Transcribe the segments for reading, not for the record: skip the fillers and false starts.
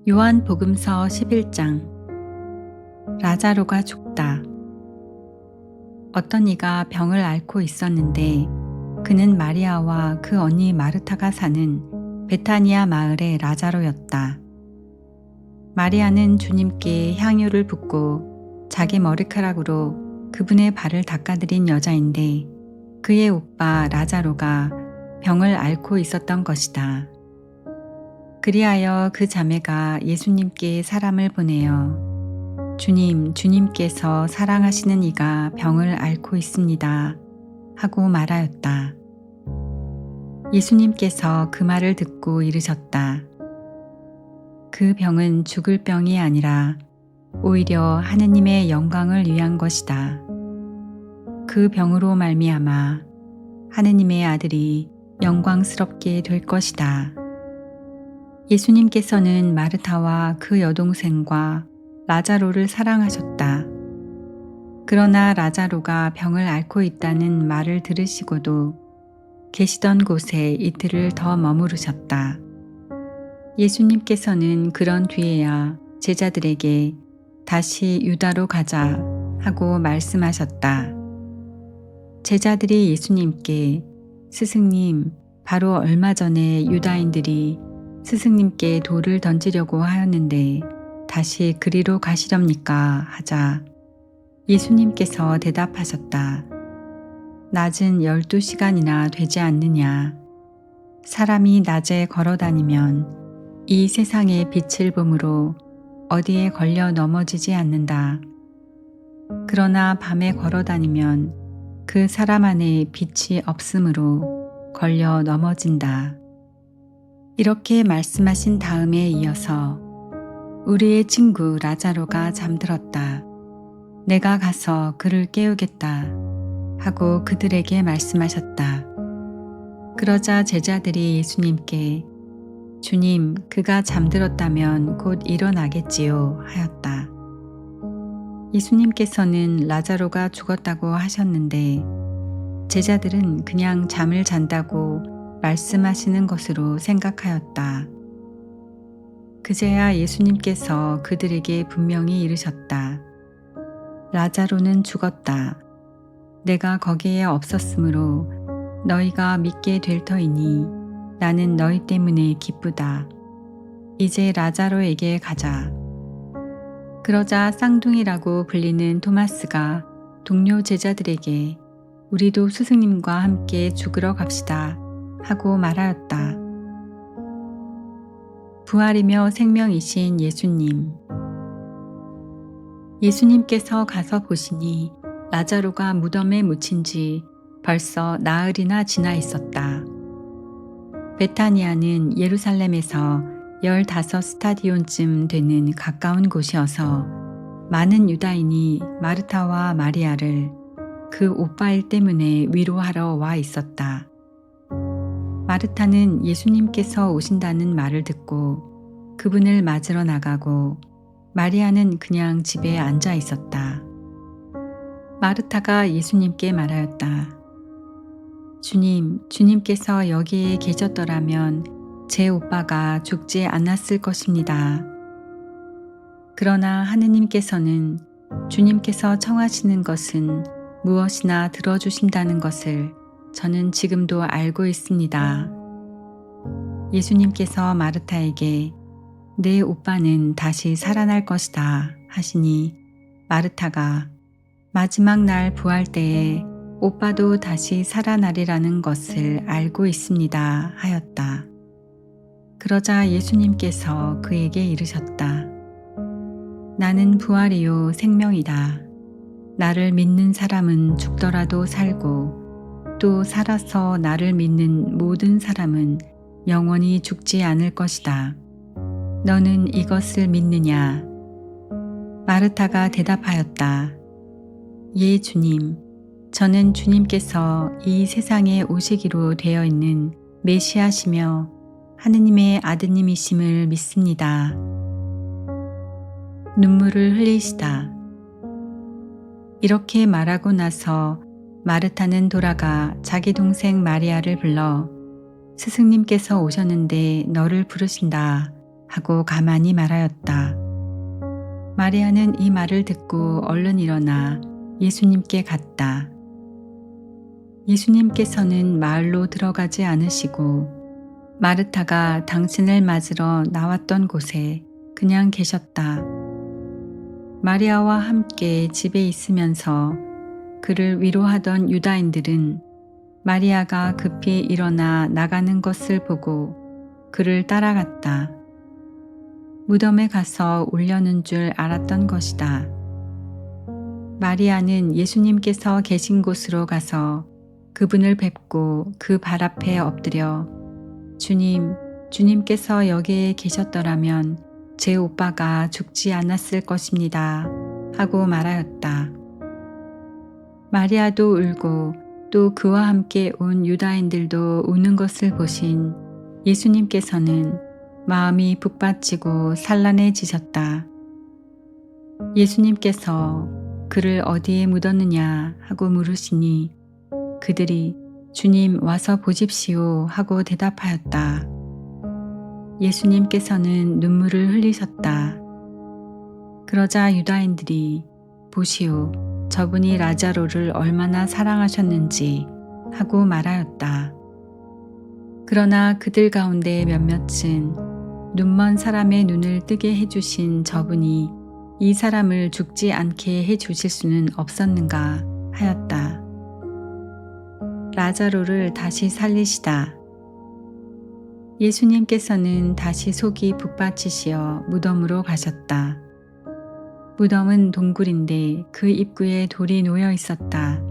요한복음서 11장. 라자로가 죽다. 어떤 이가 병을 앓고 있었는데 그는 마리아와 그 언니 마르타가 사는 베타니아 마을의 라자로였다. 마리아는 주님께 향유를 붓고 자기 머리카락으로 그분의 발을 닦아드린 여자인데 그의 오빠 라자로가 병을 앓고 있었던 것이다. 그리하여 그 자매가 예수님께 사람을 보내어 주님께서 사랑하시는 이가 병을 앓고 있습니다 하고 말하였다. 예수님께서 그 말을 듣고 이르셨다. 그 병은 죽을 병이 아니라 오히려 하느님의 영광을 위한 것이다. 그 병으로 말미암아 하느님의 아들이 영광스럽게 될 것이다. 예수님께서는 마르타와 그 여동생과 라자로를 사랑하셨다. 그러나 라자로가 병을 앓고 있다는 말을 들으시고도 계시던 곳에 이틀을 더 머무르셨다. 예수님께서는 그런 뒤에야 제자들에게 다시 유다로 가자 하고 말씀하셨다. 제자들이 예수님께 스승님, 바로 얼마 전에 유다인들이 스승님께 돌을 던지려고 하였는데 다시 그리로 가시렵니까? 하자 예수님께서 대답하셨다. 낮은 12시간이나 되지 않느냐? 사람이 낮에 걸어다니면 이 세상의 빛을 봄으로 어디에 걸려 넘어지지 않는다. 그러나 밤에 걸어다니면 그 사람 안에 빛이 없으므로 걸려 넘어진다. 이렇게 말씀하신 다음에 이어서 우리의 친구 라자로가 잠들었다. 내가 가서 그를 깨우겠다 하고 그들에게 말씀하셨다. 그러자 제자들이 예수님께 주님, 그가 잠들었다면 곧 일어나겠지요 하였다. 예수님께서는 라자로가 죽었다고 하셨는데 제자들은 그냥 잠을 잔다고 말씀하시는 것으로 생각하였다. 그제야 예수님께서 그들에게 분명히 이르셨다. 라자로는 죽었다. 내가 거기에 없었으므로 너희가 믿게 될 터이니 나는 너희 때문에 기쁘다. 이제 라자로에게 가자. 그러자 쌍둥이라고 불리는 토마스가 동료 제자들에게 우리도 스승님과 함께 죽으러 갑시다 하고 말하였다. 부활이며 생명이신 예수님. 예수님께서 가서 보시니 라자로가 무덤에 묻힌 지 벌써 나흘이나 지나 있었다. 베타니아는 예루살렘에서 15스타디온쯤 되는 가까운 곳이어서 많은 유다인이 마르타와 마리아를 그 오빠일 때문에 위로하러 와 있었다. 마르타는 예수님께서 오신다는 말을 듣고 그분을 맞으러 나가고 마리아는 그냥 집에 앉아 있었다. 마르타가 예수님께 말하였다. 주님께서 여기에 계셨더라면 제 오빠가 죽지 않았을 것입니다. 그러나 하느님께서는 주님께서 청하시는 것은 무엇이나 들어주신다는 것을 저는 지금도 알고 있습니다. 예수님께서 마르타에게 내 오빠는 다시 살아날 것이다 하시니 마르타가 마지막 날 부활 때에 오빠도 다시 살아나리라는 것을 알고 있습니다 하였다. 그러자 예수님께서 그에게 이르셨다. 나는 부활이요 생명이다. 나를 믿는 사람은 죽더라도 살고 또 살아서 나를 믿는 모든 사람은 영원히 죽지 않을 것이다. 너는 이것을 믿느냐? 마르타가 대답하였다. 예, 주님. 저는 주님께서 이 세상에 오시기로 되어 있는 메시아시며 하느님의 아드님이심을 믿습니다. 눈물을 흘리시다. 이렇게 말하고 나서 마르타는 돌아가 자기 동생 마리아를 불러 스승님께서 오셨는데 너를 부르신다 하고 가만히 말하였다. 마리아는 이 말을 듣고 얼른 일어나 예수님께 갔다. 예수님께서는 마을로 들어가지 않으시고 마르타가 당신을 맞으러 나왔던 곳에 그냥 계셨다. 마리아와 함께 집에 있으면서 그를 위로하던 유다인들은 마리아가 급히 일어나 나가는 것을 보고 그를 따라갔다. 무덤에 가서 울려는 줄 알았던 것이다. 마리아는 예수님께서 계신 곳으로 가서 그분을 뵙고 그 발 앞에 엎드려 주님, 주님께서 여기에 계셨더라면 제 오빠가 죽지 않았을 것입니다. 하고 말하였다. 마리아도 울고 또 그와 함께 온 유다인들도 우는 것을 보신 예수님께서는 마음이 북받치고 산란해지셨다. 예수님께서 그를 어디에 묻었느냐 하고 물으시니 그들이 주님 와서 보십시오 하고 대답하였다. 예수님께서는 눈물을 흘리셨다. 그러자 유다인들이 보시오, 저분이 라자로를 얼마나 사랑하셨는지 하고 말하였다. 그러나 그들 가운데 몇몇은 눈먼 사람의 눈을 뜨게 해주신 저분이 이 사람을 죽지 않게 해주실 수는 없었는가 하였다. 라자로를 다시 살리시다. 예수님께서는 다시 속이 북받치시어 무덤으로 가셨다. 무덤은 동굴인데 그 입구에 돌이 놓여 있었다.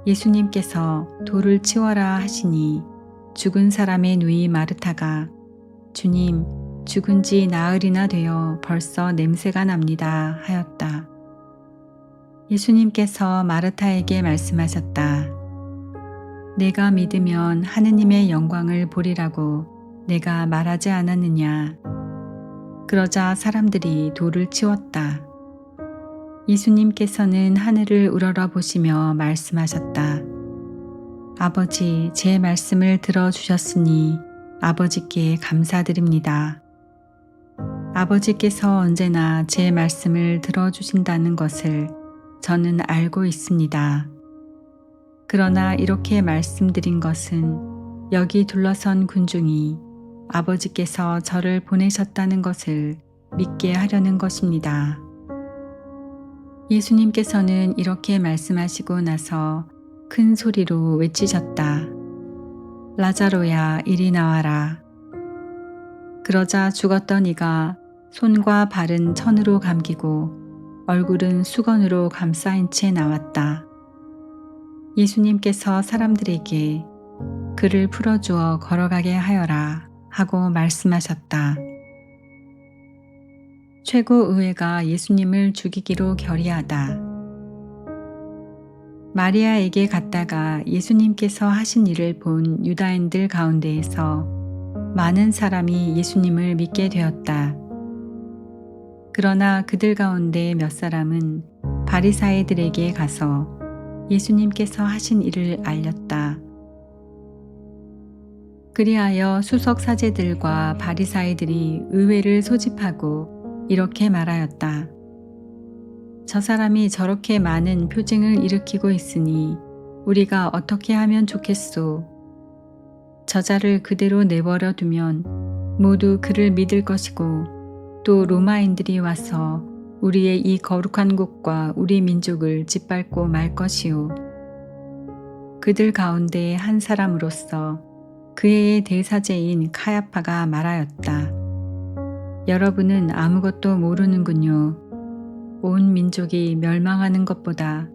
예수님께서 돌을 치워라 하시니 죽은 사람의 누이 마르타가 주님, 죽은 지 나흘이나 되어 벌써 냄새가 납니다 하였다. 예수님께서 마르타에게 말씀하셨다. 내가 믿으면 하느님의 영광을 보리라고 내가 말하지 않았느냐. 그러자 사람들이 돌을 치웠다. 예수님께서는 하늘을 우러러보시며 말씀하셨다. 아버지, 제 말씀을 들어주셨으니 아버지께 감사드립니다. 아버지께서 언제나 제 말씀을 들어주신다는 것을 저는 알고 있습니다. 그러나 이렇게 말씀드린 것은 여기 둘러선 군중이 아버지께서 저를 보내셨다는 것을 믿게 하려는 것입니다. 예수님께서는 이렇게 말씀하시고 나서 큰 소리로 외치셨다. 라자로야, 이리 나와라. 그러자 죽었던 이가 손과 발은 천으로 감기고 얼굴은 수건으로 감싸인 채 나왔다. 예수님께서 사람들에게 그를 풀어주어 걸어가게 하여라 하고 말씀하셨다. 최고의회가 예수님을 죽이기로 결의하다. 마리아에게 갔다가 예수님께서 하신 일을 본 유다인들 가운데에서 많은 사람이 예수님을 믿게 되었다. 그러나 그들 가운데 몇 사람은 바리사이들에게 가서 예수님께서 하신 일을 알렸다. 그리하여 수석 사제들과 바리사이들이 의회를 소집하고 이렇게 말하였다. 저 사람이 저렇게 많은 표징을 일으키고 있으니 우리가 어떻게 하면 좋겠소? 저자를 그대로 내버려 두면 모두 그를 믿을 것이고 또 로마인들이 와서 우리의 이 거룩한 곳과 우리 민족을 짓밟고 말 것이오. 그들 가운데 한 사람으로서 그 해의 대사제인 카야파가 말하였다. 여러분은 아무것도 모르는군요. 온 민족이 멸망하는 것보다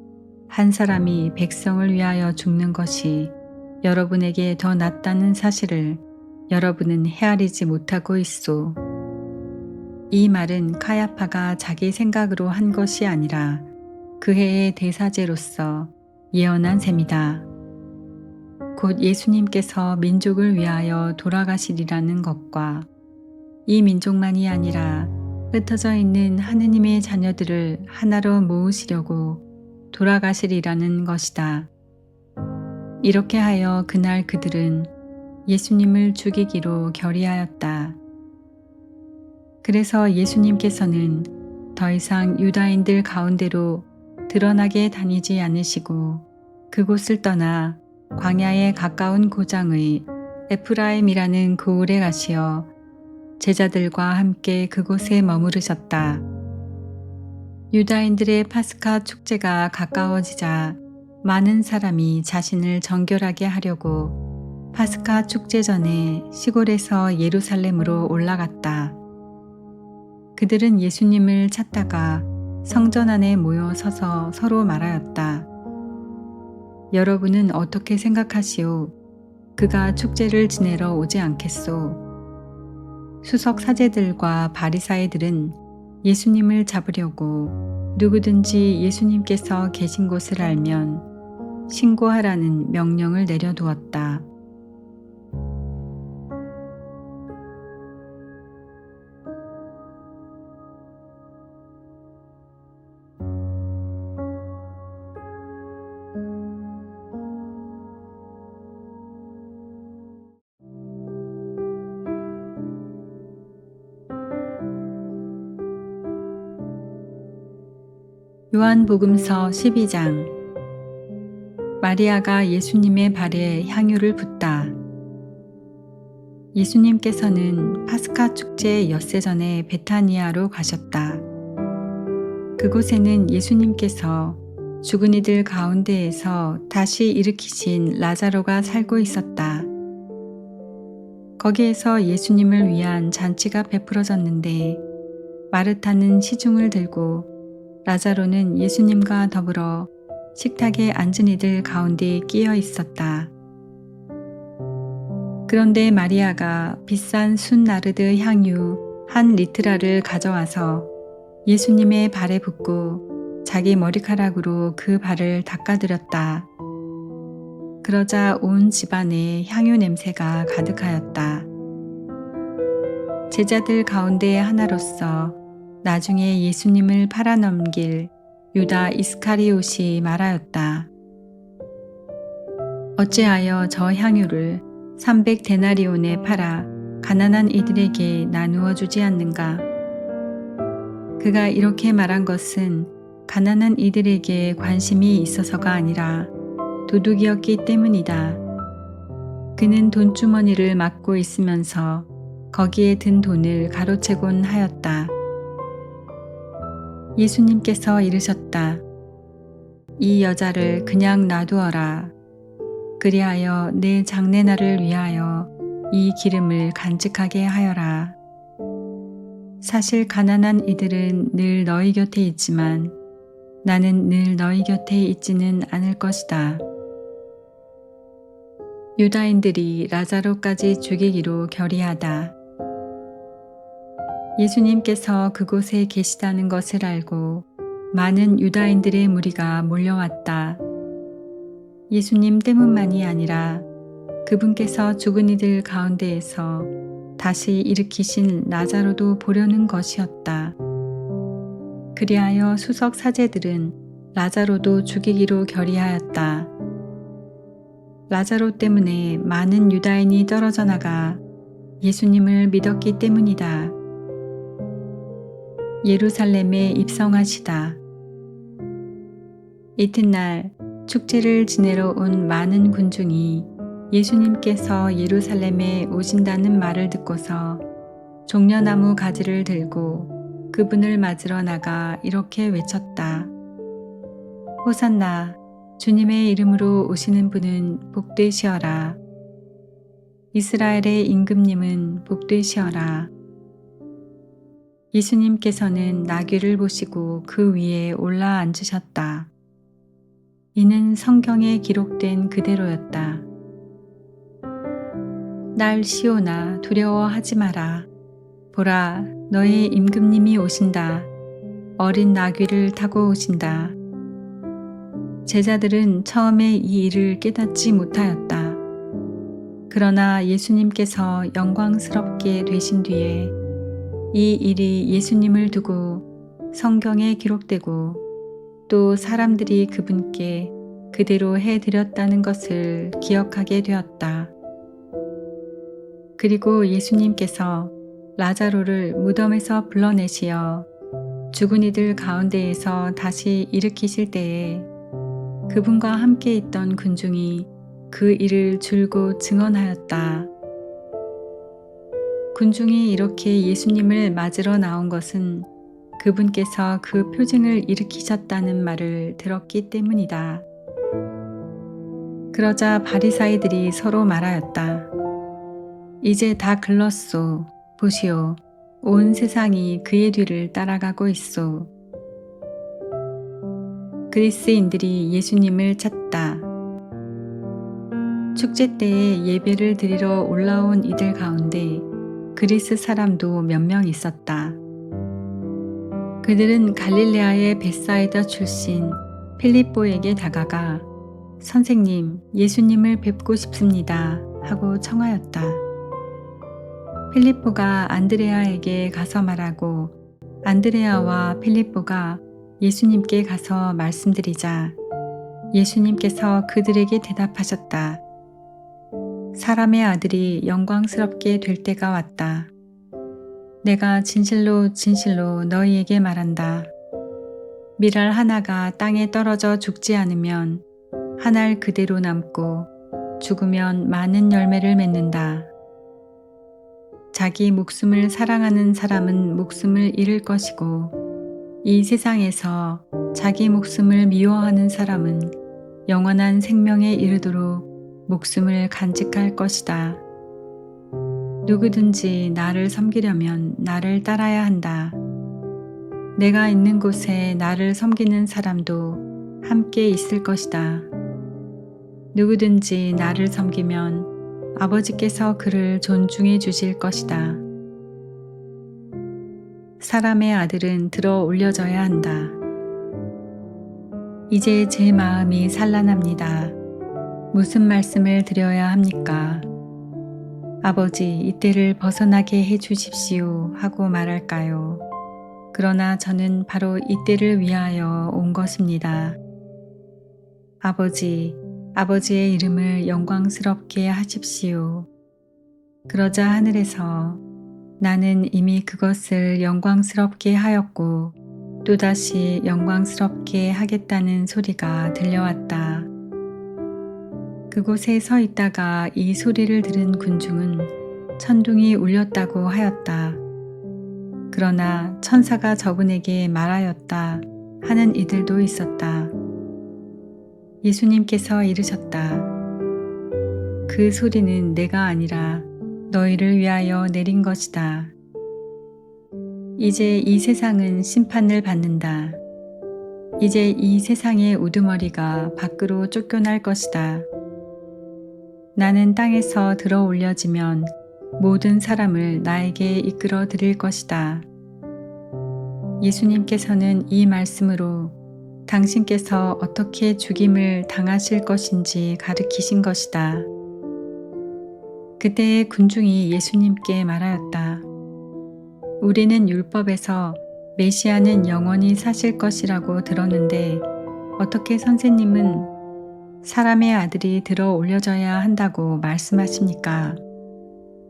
한 사람이 백성을 위하여 죽는 것이 여러분에게 더 낫다는 사실을 여러분은 헤아리지 못하고 있소. 이 말은 카야파가 자기 생각으로 한 것이 아니라 그 해의 대사제로서 예언한 셈이다. 곧 예수님께서 민족을 위하여 돌아가시리라는 것과 이 민족만이 아니라 흩어져 있는 하느님의 자녀들을 하나로 모으시려고 돌아가시리라는 것이다. 이렇게 하여 그날 그들은 예수님을 죽이기로 결의하였다. 그래서 예수님께서는 더 이상 유다인들 가운데로 드러나게 다니지 않으시고 그곳을 떠나 광야에 가까운 고장의 에프라임이라는 고을에 가시어 제자들과 함께 그곳에 머무르셨다. 유다인들의 파스카 축제가 가까워지자 많은 사람이 자신을 정결하게 하려고 파스카 축제 전에 시골에서 예루살렘으로 올라갔다. 그들은 예수님을 찾다가 성전 안에 모여 서서 서로 말하였다. 여러분은 어떻게 생각하시오? 그가 축제를 지내러 오지 않겠소? 수석 사제들과 바리사이들은 예수님을 잡으려고 누구든지 예수님께서 계신 곳을 알면 신고하라는 명령을 내려두었다. 요한복음서 12장. 마리아가 예수님의 발에 향유를 붓다. 예수님께서는 파스카 축제 엿새 전에 베타니아로 가셨다. 그곳에는 예수님께서 죽은 이들 가운데에서 다시 일으키신 라자로가 살고 있었다. 거기에서 예수님을 위한 잔치가 베풀어졌는데 마르타는 시중을 들고 라자로는 예수님과 더불어 식탁에 앉은 이들 가운데 끼어 있었다. 그런데 마리아가 비싼 순나르드 향유 1리트라를 가져와서 예수님의 발에 붓고 자기 머리카락으로 그 발을 닦아드렸다. 그러자 온 집안에 향유 냄새가 가득하였다. 제자들 가운데 하나로서 나중에 예수님을 팔아넘길 유다 이스카리옷이 말하였다. 어찌하여 저 향유를 300데나리온에 팔아 가난한 이들에게 나누어 주지 않는가? 그가 이렇게 말한 것은 가난한 이들에게 관심이 있어서가 아니라 도둑이었기 때문이다. 그는 돈주머니를 막고 있으면서 거기에 든 돈을 가로채곤 하였다. 예수님께서 이르셨다. 이 여자를 그냥 놔두어라. 그리하여 내 장례날을 위하여 이 기름을 간직하게 하여라. 사실 가난한 이들은 늘 너희 곁에 있지만 나는 늘 너희 곁에 있지는 않을 것이다. 유다인들이 라자로까지 죽이기로 결의하다. 예수님께서 그곳에 계시다는 것을 알고 많은 유다인들의 무리가 몰려왔다. 예수님 때문만이 아니라 그분께서 죽은 이들 가운데에서 다시 일으키신 라자로도 보려는 것이었다. 그리하여 수석 사제들은 라자로도 죽이기로 결의하였다. 라자로 때문에 많은 유다인이 떨어져 나가 예수님을 믿었기 때문이다. 예루살렘에 입성하시다. 이튿날 축제를 지내러 온 많은 군중이 예수님께서 예루살렘에 오신다는 말을 듣고서 종려나무 가지를 들고 그분을 맞으러 나가 이렇게 외쳤다. 호산나, 주님의 이름으로 오시는 분은 복되시어라. 이스라엘의 임금님은 복되시어라. 예수님께서는 나귀를 보시고 그 위에 올라 앉으셨다. 이는 성경에 기록된 그대로였다. 날 시온아 두려워하지 마라. 보라, 너의 임금님이 오신다. 어린 나귀를 타고 오신다. 제자들은 처음에 이 일을 깨닫지 못하였다. 그러나 예수님께서 영광스럽게 되신 뒤에 이 일이 예수님을 두고 성경에 기록되고 또 사람들이 그분께 그대로 해드렸다는 것을 기억하게 되었다. 그리고 예수님께서 라자로를 무덤에서 불러내시어 죽은 이들 가운데에서 다시 일으키실 때에 그분과 함께 있던 군중이 그 일을 줄곧 증언하였다. 군중이 이렇게 예수님을 맞으러 나온 것은 그분께서 그 표징을 일으키셨다는 말을 들었기 때문이다. 그러자 바리사이들이 서로 말하였다. 이제 다 글렀소. 보시오. 온 세상이 그의 뒤를 따라가고 있소. 그리스인들이 예수님을 찾다. 축제 때에 예배를 드리러 올라온 이들 가운데 그리스 사람도 몇 명 있었다. 그들은 갈릴레아의 벳사이다 출신 필립보에게 다가가 선생님, 예수님을 뵙고 싶습니다 하고 청하였다. 필립보가 안드레아에게 가서 말하고 안드레아와 필립보가 예수님께 가서 말씀드리자 예수님께서 그들에게 대답하셨다. 사람의 아들이 영광스럽게 될 때가 왔다. 내가 진실로 진실로 너희에게 말한다. 밀알 하나가 땅에 떨어져 죽지 않으면 한 알 그대로 남고 죽으면 많은 열매를 맺는다. 자기 목숨을 사랑하는 사람은 목숨을 잃을 것이고 이 세상에서 자기 목숨을 미워하는 사람은 영원한 생명에 이르도록 목숨을 간직할 것이다. 누구든지 나를 섬기려면 나를 따라야 한다. 내가 있는 곳에 나를 섬기는 사람도 함께 있을 것이다. 누구든지 나를 섬기면 아버지께서 그를 존중해 주실 것이다. 사람의 아들은 들어 올려져야 한다. 이제 제 마음이 산란합니다. 무슨 말씀을 드려야 합니까? 아버지, 이때를 벗어나게 해 주십시오 하고 말할까요? 그러나 저는 바로 이때를 위하여 온 것입니다. 아버지, 아버지의 이름을 영광스럽게 하십시오. 그러자 하늘에서 나는 이미 그것을 영광스럽게 하였고 또다시 영광스럽게 하겠다는 소리가 들려왔다. 그곳에 서 있다가 이 소리를 들은 군중은 천둥이 울렸다고 하였다. 그러나 천사가 저분에게 말하였다 하는 이들도 있었다. 예수님께서 이르셨다. 그 소리는 내가 아니라 너희를 위하여 내린 것이다. 이제 이 세상은 심판을 받는다. 이제 이 세상의 우두머리가 밖으로 쫓겨날 것이다. 나는 땅에서 들어 올려지면 모든 사람을 나에게 이끌어 드릴 것이다. 예수님께서는 이 말씀으로 당신께서 어떻게 죽임을 당하실 것인지 가르치신 것이다. 그때의 군중이 예수님께 말하였다. 우리는 율법에서 메시아는 영원히 사실 것이라고 들었는데 어떻게 선생님은 사람의 아들이 들어 올려져야 한다고 말씀하십니까?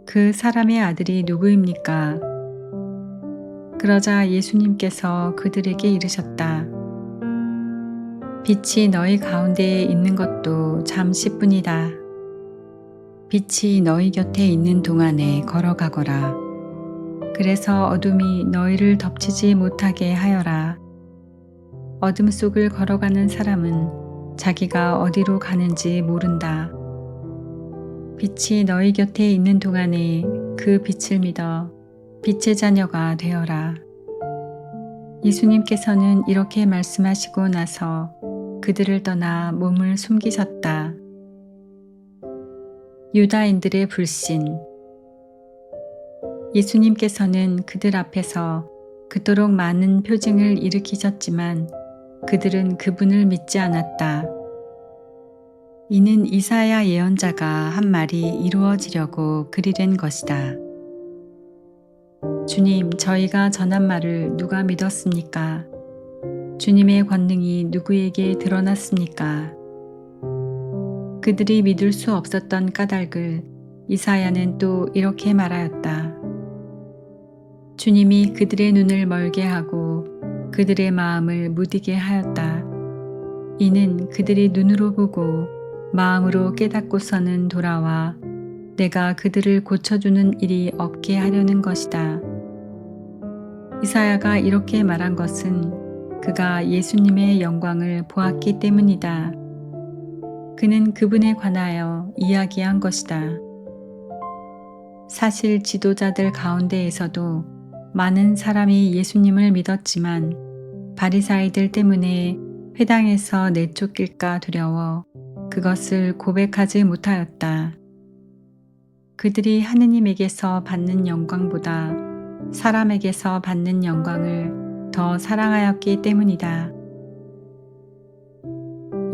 그 사람의 아들이 누구입니까? 그러자 예수님께서 그들에게 이르셨다. 빛이 너희 가운데에 있는 것도 잠시뿐이다. 빛이 너희 곁에 있는 동안에 걸어가거라. 그래서 어둠이 너희를 덮치지 못하게 하여라. 어둠 속을 걸어가는 사람은 자기가 어디로 가는지 모른다. 빛이 너희 곁에 있는 동안에 그 빛을 믿어 빛의 자녀가 되어라. 예수님께서는 이렇게 말씀하시고 나서 그들을 떠나 몸을 숨기셨다. 유다인들의 불신. 예수님께서는 그들 앞에서 그토록 많은 표징을 일으키셨지만 그들은 그분을 믿지 않았다. 이는 이사야 예언자가 한 말이 이루어지려고 그리 된 것이다. 주님, 저희가 전한 말을 누가 믿었습니까? 주님의 권능이 누구에게 드러났습니까? 그들이 믿을 수 없었던 까닭을 이사야는 또 이렇게 말하였다. 주님이 그들의 눈을 멀게 하고 그들의 마음을 무디게 하였다. 이는 그들이 눈으로 보고 마음으로 깨닫고서는 돌아와 내가 그들을 고쳐주는 일이 없게 하려는 것이다. 이사야가 이렇게 말한 것은 그가 예수님의 영광을 보았기 때문이다. 그는 그분에 관하여 이야기한 것이다. 사실 지도자들 가운데에서도 많은 사람이 예수님을 믿었지만 바리사이들 때문에 회당에서 내쫓길까 두려워 그것을 고백하지 못하였다. 그들이 하느님에게서 받는 영광보다 사람에게서 받는 영광을 더 사랑하였기 때문이다.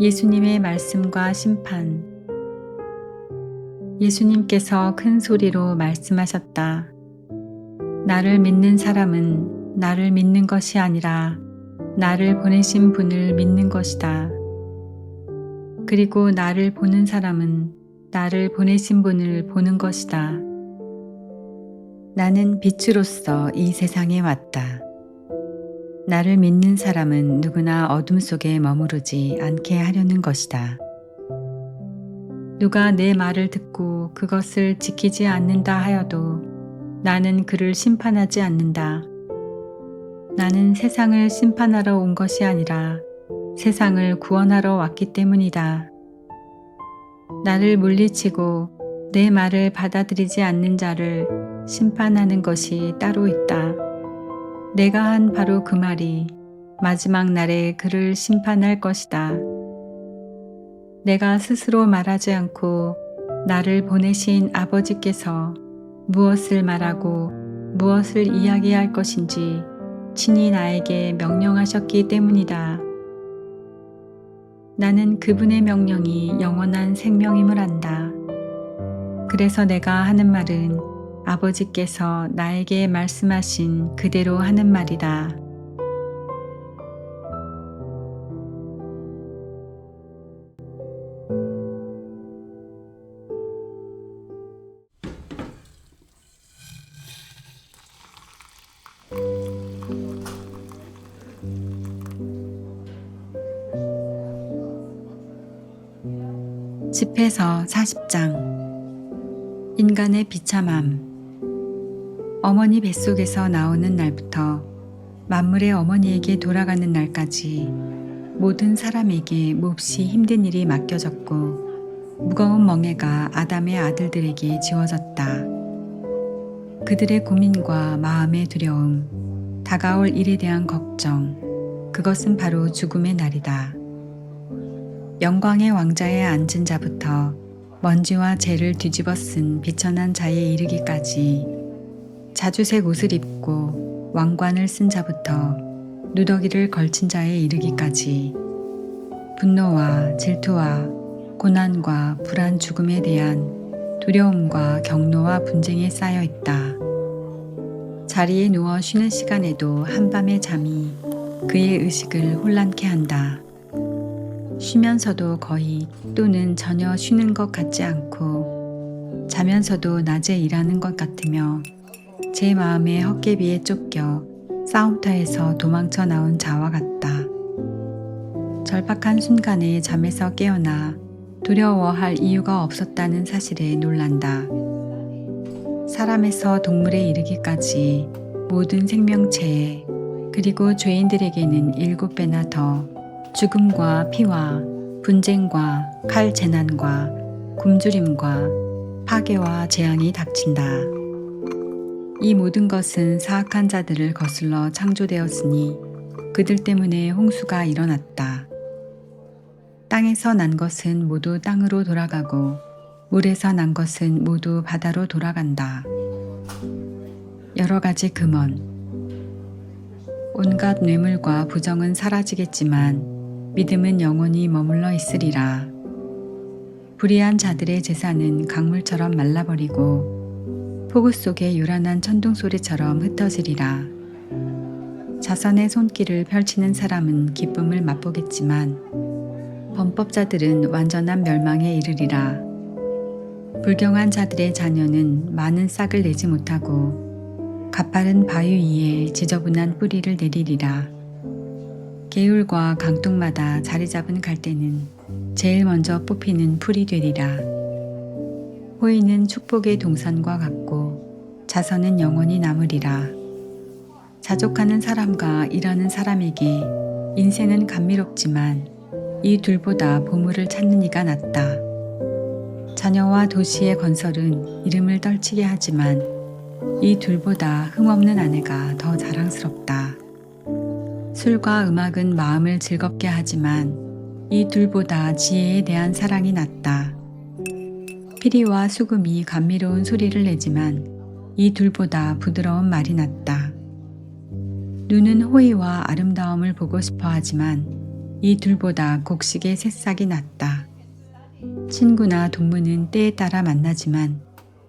예수님의 말씀과 심판. 예수님께서 큰 소리로 말씀하셨다. 나를 믿는 사람은 나를 믿는 것이 아니라 나를 보내신 분을 믿는 것이다. 그리고 나를 보는 사람은 나를 보내신 분을 보는 것이다. 나는 빛으로서 이 세상에 왔다. 나를 믿는 사람은 누구나 어둠 속에 머무르지 않게 하려는 것이다. 누가 내 말을 듣고 그것을 지키지 않는다 하여도 나는 그를 심판하지 않는다. 나는 세상을 심판하러 온 것이 아니라 세상을 구원하러 왔기 때문이다. 나를 물리치고 내 말을 받아들이지 않는 자를 심판하는 것이 따로 있다. 내가 한 바로 그 말이 마지막 날에 그를 심판할 것이다. 내가 스스로 말하지 않고 나를 보내신 아버지께서 무엇을 말하고 무엇을 이야기할 것인지 친히 나에게 명령하셨기 때문이다. 나는 그분의 명령이 영원한 생명임을 안다. 그래서 내가 하는 말은 아버지께서 나에게 말씀하신 그대로 하는 말이다. 집회서 40장. 인간의 비참함. 어머니 뱃속에서 나오는 날부터 만물의 어머니에게 돌아가는 날까지 모든 사람에게 몹시 힘든 일이 맡겨졌고 무거운 멍에가 아담의 아들들에게 지워졌다. 그들의 고민과 마음의 두려움, 다가올 일에 대한 걱정, 그것은 바로 죽음의 날이다. 영광의 왕자에 앉은 자부터 먼지와 재를 뒤집어 쓴 비천한 자에 이르기까지, 자주색 옷을 입고 왕관을 쓴 자부터 누더기를 걸친 자에 이르기까지 분노와 질투와 고난과 불안 죽음에 대한 두려움과 경노와 분쟁에 쌓여 있다. 자리에 누워 쉬는 시간에도 한밤의 잠이 그의 의식을 혼란케 한다. 쉬면서도 거의 또는 전혀 쉬는 것 같지 않고 자면서도 낮에 일하는 것 같으며 제 마음의 헛개비에 쫓겨 싸움터에서 도망쳐 나온 자와 같다. 절박한 순간에 잠에서 깨어나 두려워할 이유가 없었다는 사실에 놀란다. 사람에서 동물에 이르기까지 모든 생명체에, 그리고 죄인들에게는 7배나 더 죽음과 피와 분쟁과 칼 재난과 굶주림과 파괴와 재앙이 닥친다. 이 모든 것은 사악한 자들을 거슬러 창조되었으니 그들 때문에 홍수가 일어났다. 땅에서 난 것은 모두 땅으로 돌아가고 물에서 난 것은 모두 바다로 돌아간다. 여러 가지 금원, 온갖 뇌물과 부정은 사라지겠지만 믿음은 영원히 머물러 있으리라. 불의한 자들의 제사는 강물처럼 말라버리고 폭우 속의 요란한 천둥 소리처럼 흩어지리라. 자선의 손길을 펼치는 사람은 기쁨을 맛보겠지만 범법자들은 완전한 멸망에 이르리라. 불경한 자들의 자녀는 많은 싹을 내지 못하고 가파른 바위 위에 지저분한 뿌리를 내리리라. 개울과 강둑마다 자리 잡은 갈대는 제일 먼저 뽑히는 풀이 되리라. 호의는 축복의 동산과 같고 자선은 영원히 남으리라. 자족하는 사람과 일하는 사람에게 인생은 감미롭지만 이 둘보다 보물을 찾는 이가 낫다. 자녀와 도시의 건설은 이름을 떨치게 하지만 이 둘보다 흠없는 아내가 더 자랑스럽다. 술과 음악은 마음을 즐겁게 하지만 이 둘보다 지혜에 대한 사랑이 낫다. 피리와 수금이 감미로운 소리를 내지만 이 둘보다 부드러운 말이 낫다. 눈은 호의와 아름다움을 보고 싶어 하지만 이 둘보다 곡식의 새싹이 낫다. 친구나 동무는 때에 따라 만나지만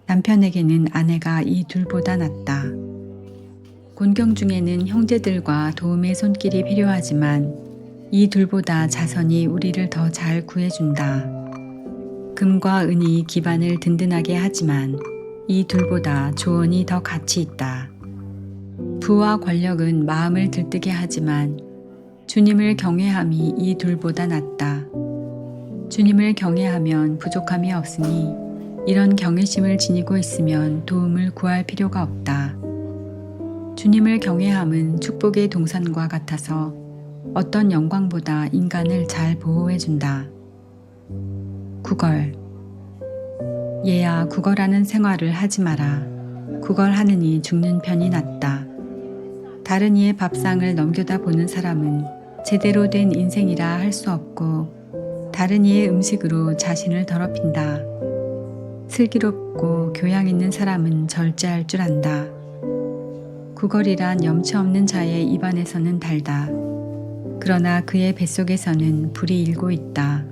남편에게는 아내가 이 둘보다 낫다. 곤경 중에는 형제들과 도움의 손길이 필요하지만 이 둘보다 자선이 우리를 더 잘 구해준다. 금과 은이 기반을 든든하게 하지만 이 둘보다 조언이 더 가치 있다. 부와 권력은 마음을 들뜨게 하지만 주님을 경외함이 이 둘보다 낫다. 주님을 경외하면 부족함이 없으니 이런 경외심을 지니고 있으면 도움을 구할 필요가 없다. 주님을 경외함은 축복의 동산과 같아서 어떤 영광보다 인간을 잘 보호해준다. 구걸. 얘야 구걸하는 생활을 하지 마라. 구걸하느니 죽는 편이 낫다. 다른 이의 밥상을 넘겨다 보는 사람은 제대로 된 인생이라 할 수 없고 다른 이의 음식으로 자신을 더럽힌다. 슬기롭고 교양 있는 사람은 절제할 줄 안다. 구걸이란 염치 없는 자의 입안에서는 달다. 그러나 그의 뱃속에서는 불이 일고 있다.